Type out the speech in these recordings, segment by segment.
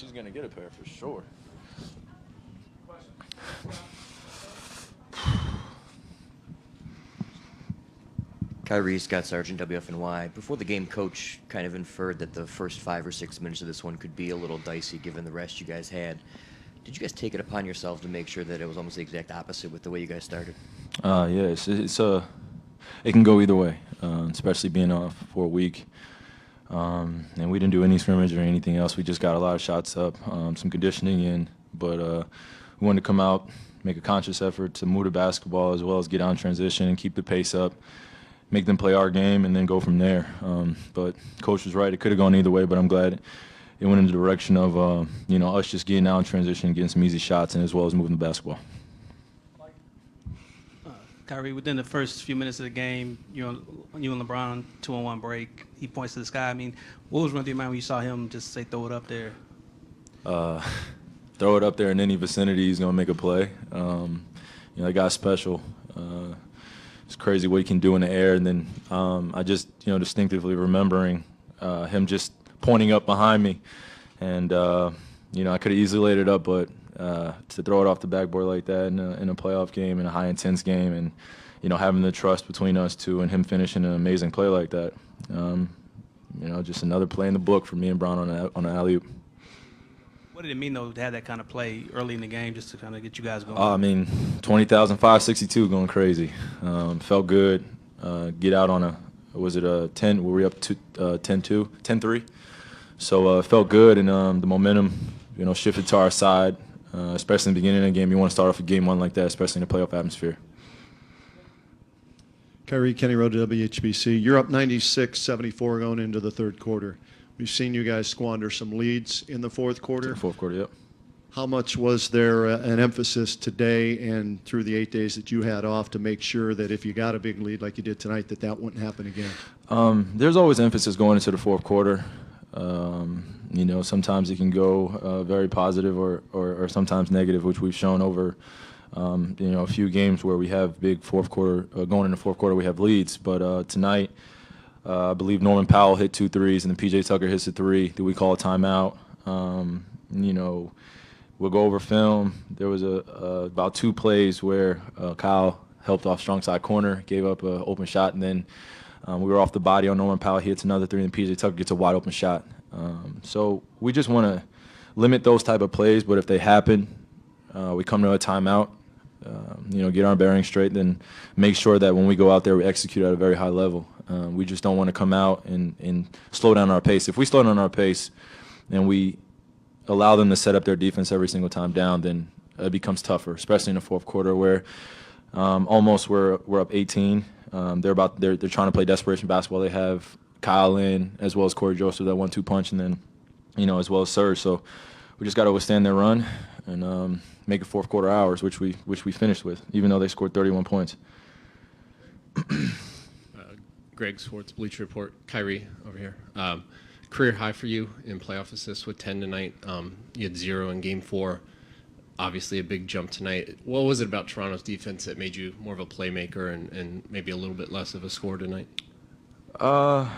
she's going to get a pair for sure. Kyrie, Scott Sargent, WFNY. Before the game, Coach kind of inferred that the first 5 or 6 minutes of this one could be a little dicey given the rest you guys had. Did you guys take it upon yourself to make sure that it was almost the exact opposite with the way you guys started? Yes, it can go either way, especially being off for a week. And we didn't do any scrimmage or anything else. We just got a lot of shots up, some conditioning in. But we wanted to come out, make a conscious effort to move the basketball as well as get on transition and keep the pace up, make them play our game, and then go from there. But Coach was right. It could have gone either way, but I'm glad it went in the direction of us just getting out in transition, getting some easy shots, and as well as moving the basketball. Kyrie, within the first few minutes of the game, you and LeBron 2-on-1 break. He points to the sky. I mean, what was running through your mind when you saw him just say, "Throw it up there"? Throw it up there in any vicinity, he's gonna make a play. That guy's special. It's crazy what he can do in the air. And then I just, distinctively remembering him just pointing up behind me, and I could have easily laid it up, but to throw it off the backboard like that in a playoff game, in a high intense game, and having the trust between us two and him finishing an amazing play like that, just another play in the book for me and Brown on an alley-oop. What did it mean though to have that kind of play early in the game, just to kind of get you guys going? 20,000, 562 going crazy. Felt good. Get out on a 10? Were we up to 10-2, 10-3? So it felt good, and the momentum, shifted to our side. Especially in the beginning of the game, you want to start off a game 1 like that, especially in a playoff atmosphere. Kyrie, Kenny Rowe, WHBC. You're up 96-74 going into the third quarter. We've seen you guys squander some leads in the fourth quarter. Fourth quarter, yep. How much was there an emphasis today and through the 8 days that you had off to make sure that if you got a big lead like you did tonight, that wouldn't happen again? There's always emphasis going into the fourth quarter. Sometimes it can go very positive or sometimes negative, which we've shown over, a few games where we have big fourth quarter, going into fourth quarter, we have leads. But tonight, I believe Norman Powell hit 2 threes, and then P.J. Tucker hits a 3. Do we call a timeout? We'll go over film. There was about 2 plays where Kyle helped off strong side corner, gave up an open shot, and then we were off the body on Norman Powell. He hits another 3, and P.J. Tucker gets a wide open shot. So we just want to limit those type of plays, but if they happen, we come to a timeout, get our bearings straight, then make sure that when we go out there, we execute at a very high level. We just don't want to come out and slow down our pace. If we slow down our pace and we allow them to set up their defense every single time down, then it becomes tougher, especially in the fourth quarter where almost we're up 18. They're trying to play desperation basketball. They have Kyle in as well as Corey Joseph, that 1-2 punch, and then as well as Serge. So we just got to withstand their run and make it fourth quarter hours, which we finished with, even though they scored 31 points. Greg Swartz, Bleacher Report. Kyrie over here. Career high for you in playoff assists with 10 tonight. You had 0 in Game 4. Obviously a big jump tonight. What was it about Toronto's defense that made you more of a playmaker and maybe a little bit less of a scorer tonight? I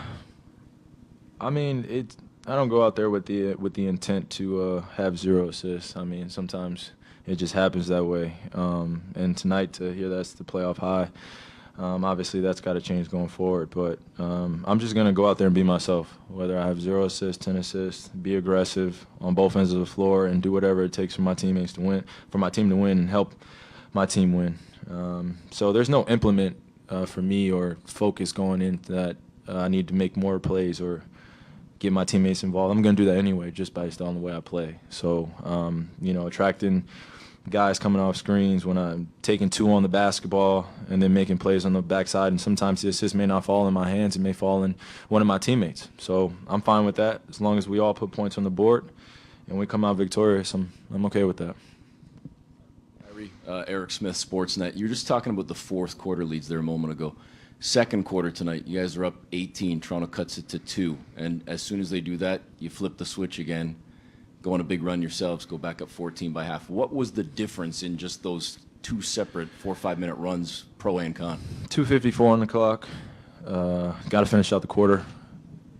don't go out there with the intent to have 0 assists. Sometimes it just happens that way. And tonight, to hear that's the playoff high, obviously that's got to change going forward. But I'm just going to go out there and be myself, whether I have 0 assists, 10 assists, be aggressive on both ends of the floor, and do whatever it takes for my teammates to win, for my team to win, and help my team win. So there's no implement for me or focus going into that. I need to make more plays or get my teammates involved. I'm going to do that anyway, just based on the way I play. So, attracting guys coming off screens when I'm taking 2 on the basketball and then making plays on the backside, and sometimes the assist may not fall in my hands. It may fall in one of my teammates. So I'm fine with that. As long as we all put points on the board and we come out victorious, I'm okay with that. Eric Smith, Sportsnet. You were just talking about the fourth quarter leads there a moment ago. Second quarter tonight, you guys are up 18. Toronto cuts it to 2. And as soon as they do that, you flip the switch again, go on a big run yourselves, go back up 14 by half. What was the difference in just those 2 separate 4 or 5 minute runs, pro and con? 2:54 on the clock. Got to finish out the quarter.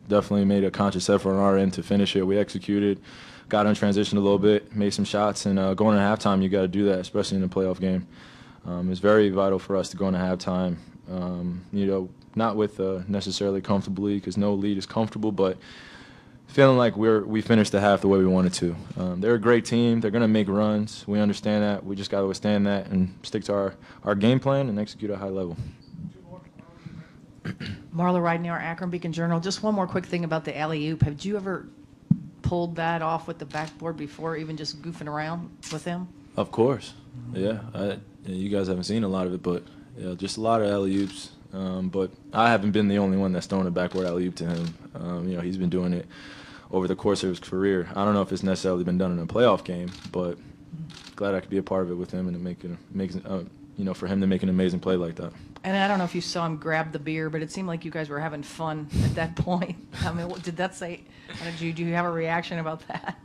definitely made a conscious effort on our end to finish it. We executed, got in transition a little bit, made some shots, and going into halftime, you got to do that, especially in a playoff game. It's very vital for us to go into halftime, not with necessarily comfortably, because no lead is comfortable, but feeling like we finished the half the way we wanted to. They're a great team. They're going to make runs. We understand that. We just got to withstand that and stick to our game plan and execute at a high level. Marla Ridenour, Akron Beacon-Journal. Just one more quick thing about the alley-oop. Have you ever pulled that off with the backboard before, even just goofing around with him? Of course. Yeah. You guys haven't seen a lot of it, but just a lot of alley-oops. But I haven't been the only one that's thrown a backboard alley-oop to him. He's been doing it over the course of his career. I don't know if it's necessarily been done in a playoff game, but glad I could be a part of it with him and for him to make an amazing play like that. And I don't know if you saw him grab the beer, but it seemed like you guys were having fun at that point. I mean, what did that say? Do you have a reaction about that?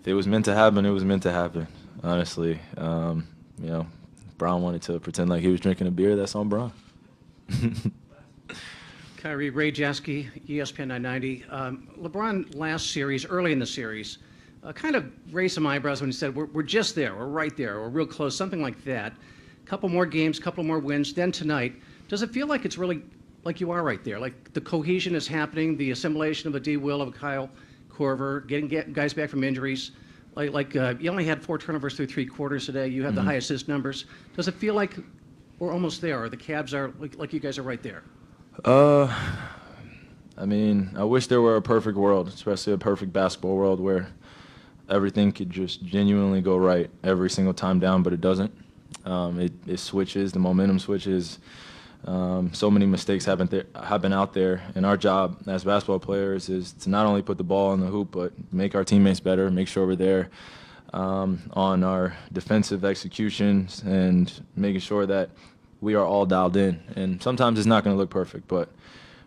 If it was meant to happen, it was meant to happen, honestly. Brown wanted to pretend like he was drinking a beer. That's on Brown. Kyrie, Ray Jasky, ESPN 990. LeBron last series, early in the series, kind of raised some eyebrows when he said, we're just there, we're right there, we're real close, something like that. Couple more games, couple more wins. Then tonight, does it feel like it's really like you are right there? Like the cohesion is happening, the assimilation of a D. Will, of a Kyle Korver, getting guys back from injuries. Like you only had 4 turnovers through 3 quarters today. You have the high assist numbers. Does it feel like we're almost there, or the Cavs are like you guys are right there? I wish there were a perfect world, especially a perfect basketball world where everything could just genuinely go right every single time down, but it doesn't. It switches, the momentum switches. So many mistakes have been out there, and our job as basketball players is to not only put the ball in the hoop, but make our teammates better, make sure we're there on our defensive executions, and making sure that we are all dialed in. And sometimes it's not going to look perfect, but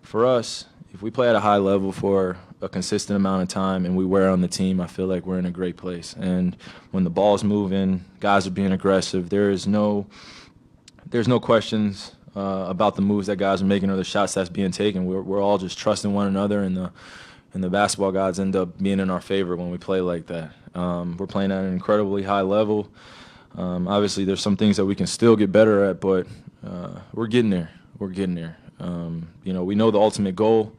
for us, if we play at a high level for a consistent amount of time and we wear on the team, I feel like we're in a great place. And when the ball's moving, guys are being aggressive, there's no questions about the moves that guys are making or the shots that's being taken. We're all just trusting one another, and the basketball gods end up being in our favor when we play like that. We're playing at an incredibly high level. Obviously, there's some things that we can still get better at, but we're getting there. We're getting there. We know the ultimate goal.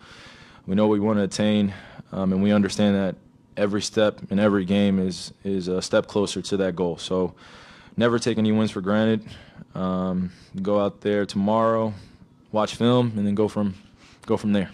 We know what we want to attain, and we understand that every step in every game is a step closer to that goal. So never take any wins for granted. Go out there tomorrow, watch film, and then go from there.